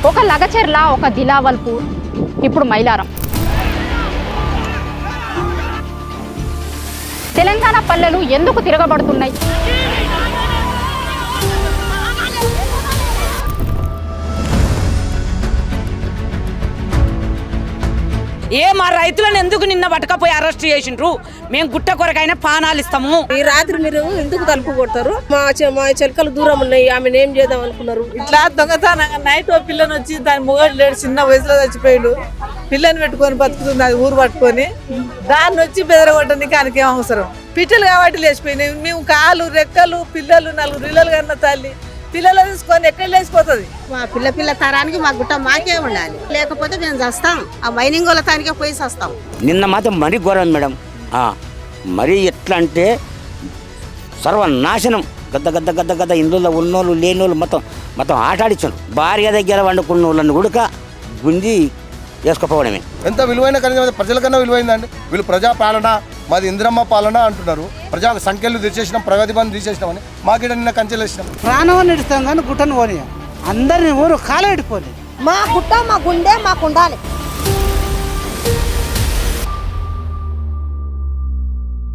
ఒక లగచెర్ల, ఒక దిలావల్పూర్, ఇప్పుడు మైలారం. తెలంగాణ పల్లెలు ఎందుకు తిరగబడుతున్నాయి? మా రైతులను ఎందుకు నిన్న పట్టకపోయి అరెస్ట్ చేసిండ్రు? మేము గుట్ట కొరకైనా పానాలు ఇస్తాము. ఈ రాత్రి మీరు ఎందుకు తలుపు కొడతారు? మా చెలకలు దూరం ఉన్నాయి, ఆమెను ఏం చేద్దాం అనుకున్నారు? ఇట్లా దొంగతనంగా నైట్ ఓ పిల్లని వచ్చి దాని మొగడు లేడు, చిన్న వయసులో చచ్చిపోయాడు. పిల్లని పెట్టుకొని బతుకుతుంది, అది ఊరు పట్టుకొని. దాన్ని వచ్చి బెదరగొట్టడానికి ఆయనకేం అవసరం? పిట్టలు కాబట్టి లేచిపోయినాయి. మేము కాలు రెక్కలు పిల్లలు 4 ఇళ్ళలు కన్నా తల్లి పిల్లలు తీసుకొని ఎక్కడ లేచిపోతుంది? మా పిల్ల తరానికి మా గుట్ట మాకే ఉండాలి, లేకపోతే మేము చేస్తాం. ఆ మైనింగ్ వాళ్ళ తానికే పోయి వస్తాం. నిన్న మాత్రం మరీ ఘోరం మేడం. మరీ ఎట్లా అంటే సర్వనాశనం. గద్ద ఇందులో ఉన్నోళ్ళు లేనోళ్ళు మొత్తం ఆటాడించాను. భార్య దగ్గర వండుకున్న వాళ్ళని కూడా గుంజి వేసుకుపోవడమే. ఎంత విలువైన ఖనిజం, ప్రజల కన్నా విలువైందండి. వీళ్ళు ప్రజాపాలన, మాది ఇందిరమ్మ పాలన అంటున్నారు. ప్రజా సంఖ్యలు తీసేసినాం, ప్రగతి బంధు తీసేసినామని మాకిడ నిన్న కంచెలు వేసినాం. ప్రాణం ఇస్తాం కానీ గుట్టను పోనీ, అందరిని ఊరు కాలేడిపోలేదు. మా గుట్ట మా గుండె మాకు ఉండాలి.